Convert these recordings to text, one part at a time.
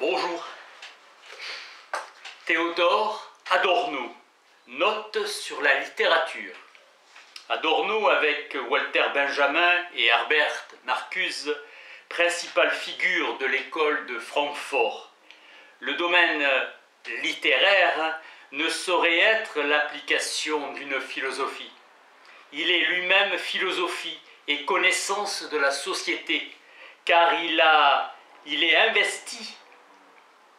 Bonjour. Théodore Adorno, note sur la littérature. Adorno, avec Walter Benjamin et Herbert Marcuse, principale figure de l'école de Francfort. Le domaine littéraire ne saurait être l'application d'une philosophie. Il est lui-même philosophie et connaissance de la société, car il est investi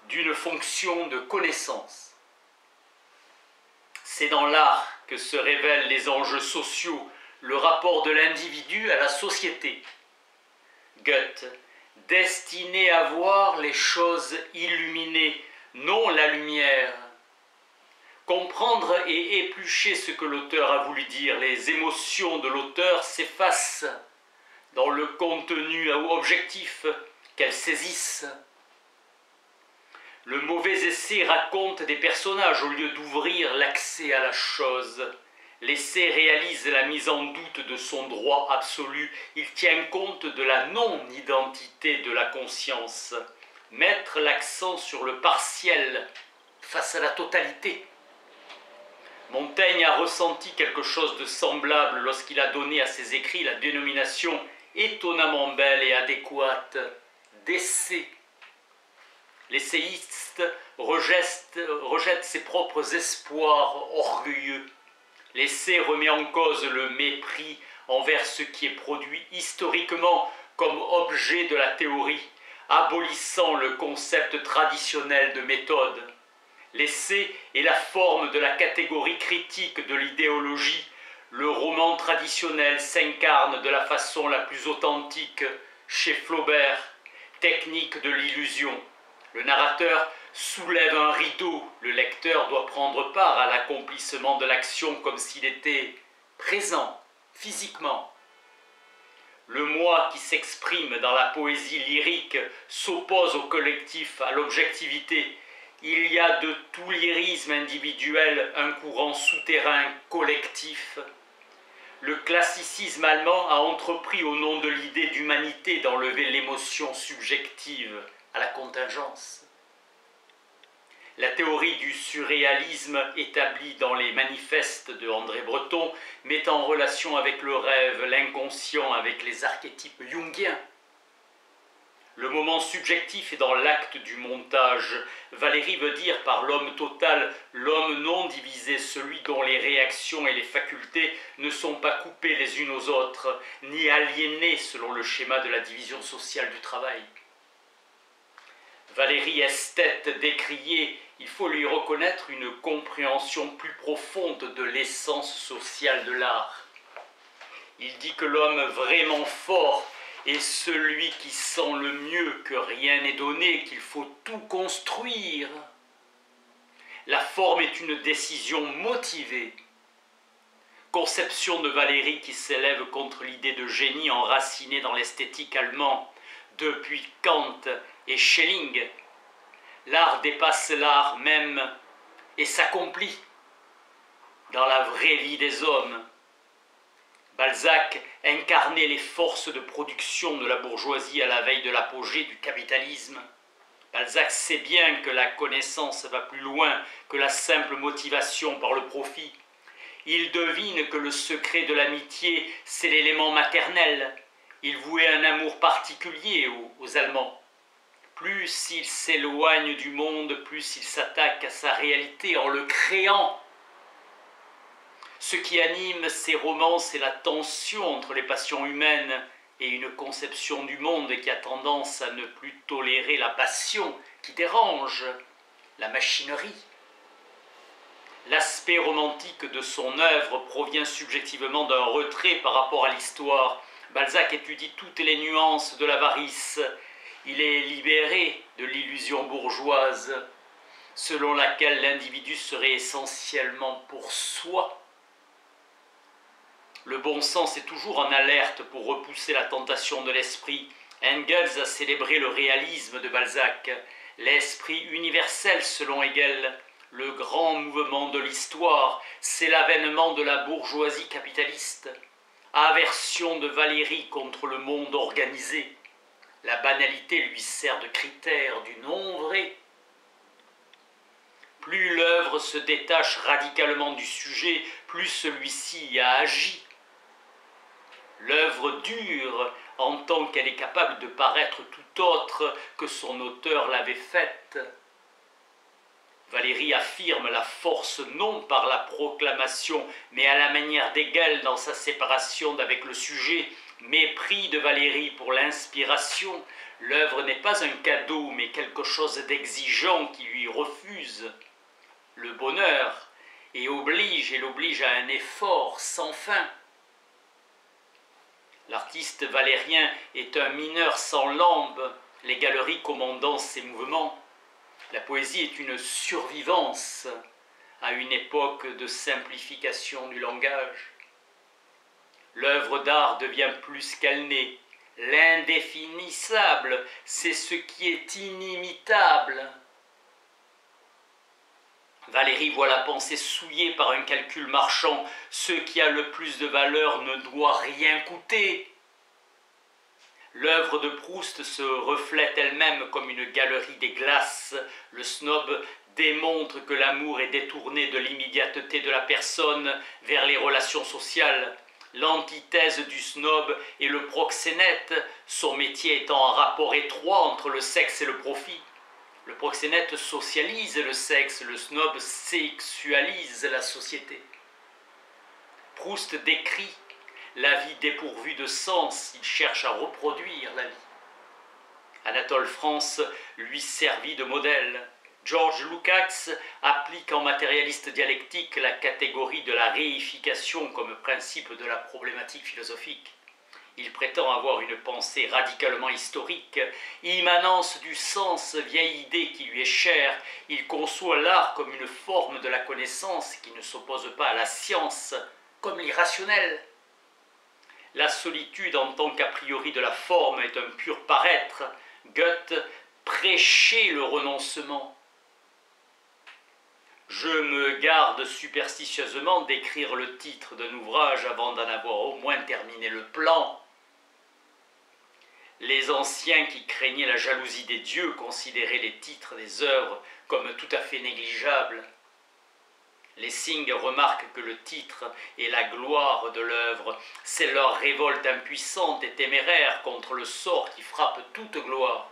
d'une fonction de connaissance. C'est dans l'art que se révèlent les enjeux sociaux, le rapport de l'individu à la société. Goethe, destiné à voir les choses illuminées, non la lumière. Comprendre et éplucher ce que l'auteur a voulu dire, les émotions de l'auteur s'effacent dans le contenu objectif qu'elles saisissent. Le mauvais essai raconte des personnages au lieu d'ouvrir l'accès à la chose. L'essai réalise la mise en doute de son droit absolu. Il tient compte de la non-identité de la conscience. Mettre l'accent sur le partiel face à la totalité. Montaigne a ressenti quelque chose de semblable lorsqu'il a donné à ses écrits la dénomination étonnamment belle et adéquate d'essai. L'essayiste rejette ses propres espoirs orgueilleux. L'essai remet en cause le mépris envers ce qui est produit historiquement comme objet de la théorie, abolissant le concept traditionnel de méthode. L'essai est la forme de la catégorie critique de l'idéologie. Le roman traditionnel s'incarne de la façon la plus authentique chez Flaubert, technique de l'illusion. Le narrateur soulève un rideau, le lecteur doit prendre part à l'accomplissement de l'action comme s'il était présent, physiquement. Le moi qui s'exprime dans la poésie lyrique s'oppose au collectif, à l'objectivité. Il y a de tout lyrisme individuel un courant souterrain collectif. Le classicisme allemand a entrepris au nom de l'idée d'humanité d'enlever l'émotion subjective à la contingence. La théorie du surréalisme établie dans les manifestes de André Breton met en relation avec le rêve, l'inconscient, avec les archétypes jungiens. Le moment subjectif est dans l'acte du montage. Valéry veut dire par l'homme total, l'homme non divisé, celui dont les réactions et les facultés ne sont pas coupées les unes aux autres, ni aliénées selon le schéma de la division sociale du travail. Valéry, esthète décriée, il faut lui reconnaître une compréhension plus profonde de l'essence sociale de l'art. Il dit que l'homme vraiment fort est celui qui sent le mieux que rien n'est donné, qu'il faut tout construire. La forme est une décision motivée. Conception de Valéry qui s'élève contre l'idée de génie enracinée dans l'esthétique allemande depuis Kant et Schelling. L'art dépasse l'art même et s'accomplit dans la vraie vie des hommes. Balzac incarnait les forces de production de la bourgeoisie à la veille de l'apogée du capitalisme. Balzac sait bien que la connaissance va plus loin que la simple motivation par le profit. Il devine que le secret de l'amitié, c'est l'élément maternel. Il vouait un amour particulier aux Allemands. Plus il s'éloigne du monde, plus il s'attaque à sa réalité en le créant. Ce qui anime ces romans, c'est la tension entre les passions humaines et une conception du monde qui a tendance à ne plus tolérer la passion qui dérange, la machinerie. L'aspect romantique de son œuvre provient subjectivement d'un retrait par rapport à l'histoire. Balzac étudie toutes les nuances de l'avarice. Il est libéré de l'illusion bourgeoise, selon laquelle l'individu serait essentiellement pour soi. Le bon sens est toujours en alerte pour repousser la tentation de l'esprit. Engels a célébré le réalisme de Balzac, l'esprit universel selon Hegel. Le grand mouvement de l'histoire, c'est l'avènement de la bourgeoisie capitaliste. Aversion de Valéry contre le monde organisé. La banalité lui sert de critère du non vrai. Plus l'œuvre se détache radicalement du sujet, plus celui-ci y a agi. L'œuvre dure en tant qu'elle est capable de paraître tout autre que son auteur l'avait faite. Valéry affirme la force non par la proclamation, mais à la manière d'Hegel dans sa séparation d'avec le sujet. Mépris de Valéry pour l'inspiration. L'œuvre n'est pas un cadeau, mais quelque chose d'exigeant qui lui refuse le bonheur et l'oblige à un effort sans fin. L'artiste valérien est un mineur sans lampe, les galeries commandant ses mouvements. La poésie est une survivance à une époque de simplification du langage. L'œuvre d'art devient plus qu'elle n'est. L'indéfinissable, c'est ce qui est inimitable. Valéry voit la pensée souillée par un calcul marchand. Ce qui a le plus de valeur ne doit rien coûter. L'œuvre de Proust se reflète elle-même comme une galerie des glaces. Le snob démontre que l'amour est détourné de l'immédiateté de la personne vers les relations sociales. L'antithèse du snob est le proxénète, son métier étant en rapport étroit entre le sexe et le profit. Le proxénète socialise le sexe, le snob sexualise la société. Proust décrit la vie dépourvue de sens, il cherche à reproduire la vie. Anatole France lui servit de modèle. George Lukács applique en matérialiste dialectique la catégorie de la réification comme principe de la problématique philosophique. Il prétend avoir une pensée radicalement historique, immanence du sens, vieille idée qui lui est chère. Il conçoit l'art comme une forme de la connaissance qui ne s'oppose pas à la science, comme l'irrationnel. La solitude en tant qu'a priori de la forme est un pur paraître. Goethe prêchait le renoncement. Je me garde superstitieusement d'écrire le titre d'un ouvrage avant d'en avoir au moins terminé le plan. Les anciens qui craignaient la jalousie des dieux considéraient les titres des œuvres comme tout à fait négligeables. Lessing remarque que le titre est la gloire de l'œuvre, c'est leur révolte impuissante et téméraire contre le sort qui frappe toute gloire.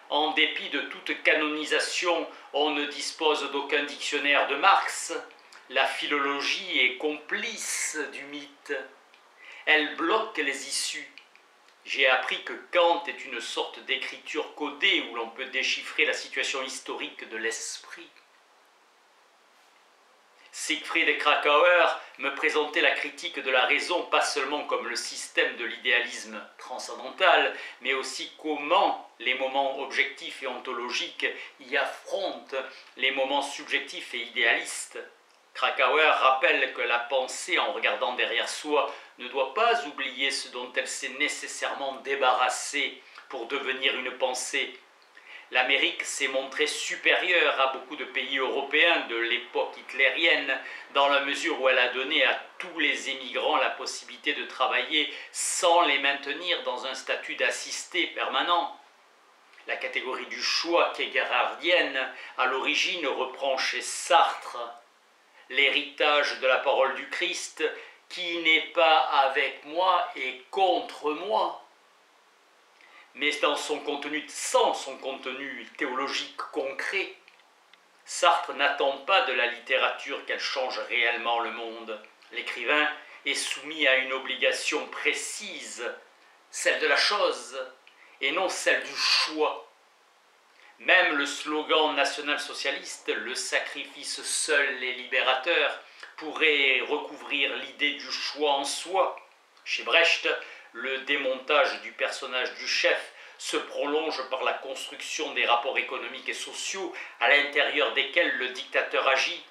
En dépit de toute canonisation, on ne dispose d'aucun dictionnaire de Marx. La philologie est complice du mythe. Elle bloque les issues. J'ai appris que Kant est une sorte d'écriture codée où l'on peut déchiffrer la situation historique de l'esprit. Siegfried Kracauer me présentait la critique de la raison pas seulement comme le système de l'idéalisme transcendantal, mais aussi comment les moments objectifs et ontologiques y affrontent les moments subjectifs et idéalistes. Kracauer rappelle que la pensée, en regardant derrière soi, ne doit pas oublier ce dont elle s'est nécessairement débarrassée pour devenir une pensée. L'Amérique s'est montrée supérieure à beaucoup de pays européens de l'époque hitlérienne, dans la mesure où elle a donné à tous les émigrants la possibilité de travailler sans les maintenir dans un statut d'assistés permanent. La catégorie du choix kierkegaardienne, à l'origine, reprend chez Sartre l'héritage de la parole du Christ, qui n'est pas avec moi et contre moi. Mais dans son contenu, sans son contenu théologique concret, Sartre n'attend pas de la littérature qu'elle change réellement le monde. L'écrivain est soumis à une obligation précise, celle de la chose, et non celle du choix. Même le slogan national-socialiste, le sacrifice seul est libérateur, pourrait recouvrir l'idée du choix en soi. Chez Brecht, le démontage du personnage du chef se prolonge par la construction des rapports économiques et sociaux à l'intérieur desquels le dictateur agit.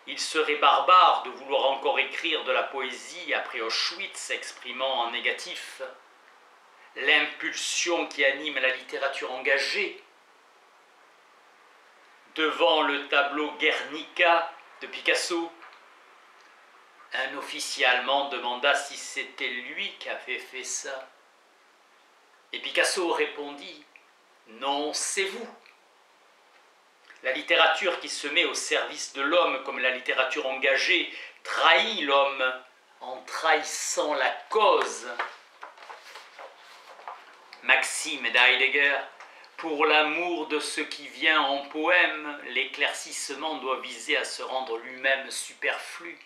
Il serait barbare de vouloir encore écrire de la poésie après Auschwitz exprimant en négatif l'impulsion qui anime la littérature engagée. Devant le tableau Guernica de Picasso, un officier allemand demanda si c'était lui qui avait fait ça. Et Picasso répondit « Non, c'est vous ». La littérature qui se met au service de l'homme comme la littérature engagée trahit l'homme en trahissant la cause. Maxime d'Heidegger, pour l'amour de ce qui vient en poème, l'éclaircissement doit viser à se rendre lui-même superflu.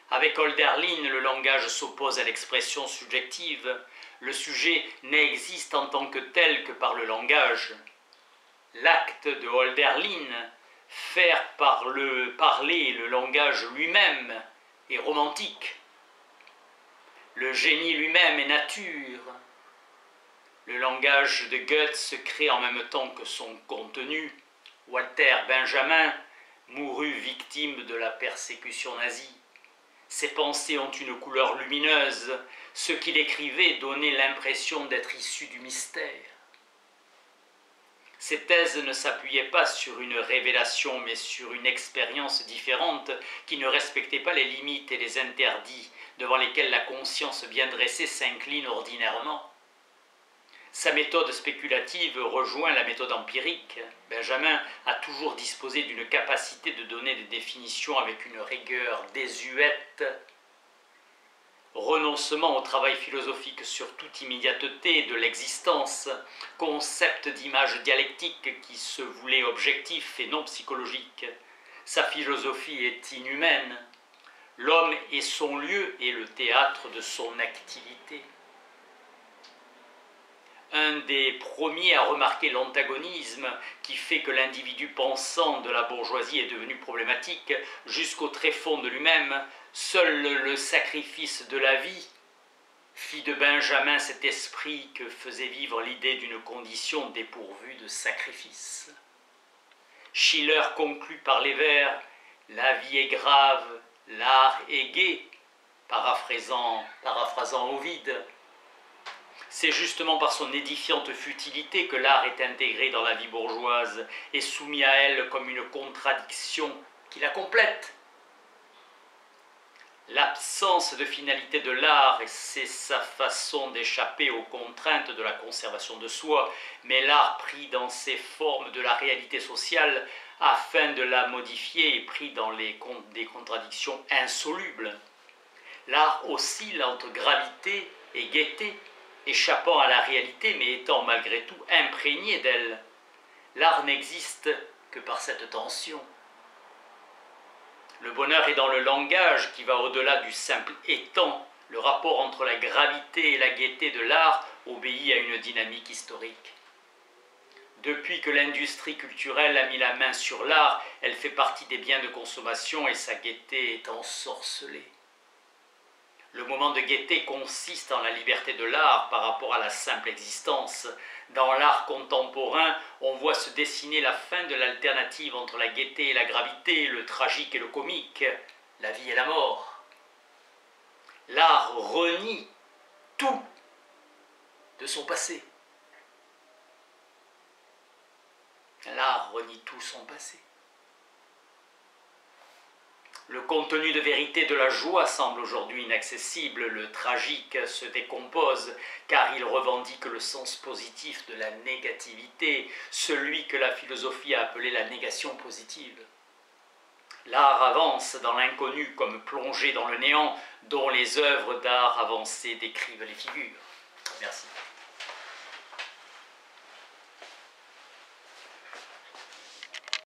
Avec Hölderlin, le langage s'oppose à l'expression subjective. Le sujet n'existe en tant que tel que par le langage. L'acte de Hölderlin, faire parler le langage lui-même, est romantique. Le génie lui-même est nature. Le langage de Goethe se crée en même temps que son contenu. Walter Benjamin mourut victime de la persécution nazie. Ses pensées ont une couleur lumineuse. Ce qu'il écrivait donnait l'impression d'être issu du mystère. Ses thèses ne s'appuyaient pas sur une révélation, mais sur une expérience différente qui ne respectait pas les limites et les interdits devant lesquels la conscience bien dressée s'incline ordinairement. Sa méthode spéculative rejoint la méthode empirique. Benjamin a toujours disposé d'une capacité de donner des définitions avec une rigueur désuète. Renoncement au travail philosophique sur toute immédiateté de l'existence, concept d'image dialectique qui se voulait objectif et non psychologique. Sa philosophie est inhumaine. L'homme est son lieu et le théâtre de son activité. Un des premiers à remarquer l'antagonisme qui fait que l'individu pensant de la bourgeoisie est devenu problématique jusqu'au tréfonds de lui-même, seul le sacrifice de la vie fit de Benjamin cet esprit que faisait vivre l'idée d'une condition dépourvue de sacrifice. Schiller conclut par les vers « La vie est grave, l'art est gai », paraphrasant Ovide. C'est justement par son édifiante futilité que l'art est intégré dans la vie bourgeoise et soumis à elle comme une contradiction qui la complète. L'absence de finalité de l'art, c'est sa façon d'échapper aux contraintes de la conservation de soi, mais l'art pris dans ses formes de la réalité sociale afin de la modifier est pris dans des contradictions insolubles. L'art oscille entre gravité et gaieté, échappant à la réalité mais étant malgré tout imprégné d'elle. L'art n'existe que par cette tension. Le bonheur est dans le langage qui va au-delà du simple étant. Le rapport entre la gravité et la gaieté de l'art obéit à une dynamique historique. Depuis que l'industrie culturelle a mis la main sur l'art, elle fait partie des biens de consommation et sa gaieté est ensorcelée. Le moment de gaieté consiste en la liberté de l'art par rapport à la simple existence. Dans l'art contemporain, on voit se dessiner la fin de l'alternative entre la gaieté et la gravité, le tragique et le comique, la vie et la mort. L'art renie tout de son passé. L'art renie tout son passé. Le contenu de vérité de la joie semble aujourd'hui inaccessible, le tragique se décompose car il revendique le sens positif de la négativité, celui que la philosophie a appelé la négation positive. L'art avance dans l'inconnu comme plongé dans le néant dont les œuvres d'art avancées décrivent les figures. Merci.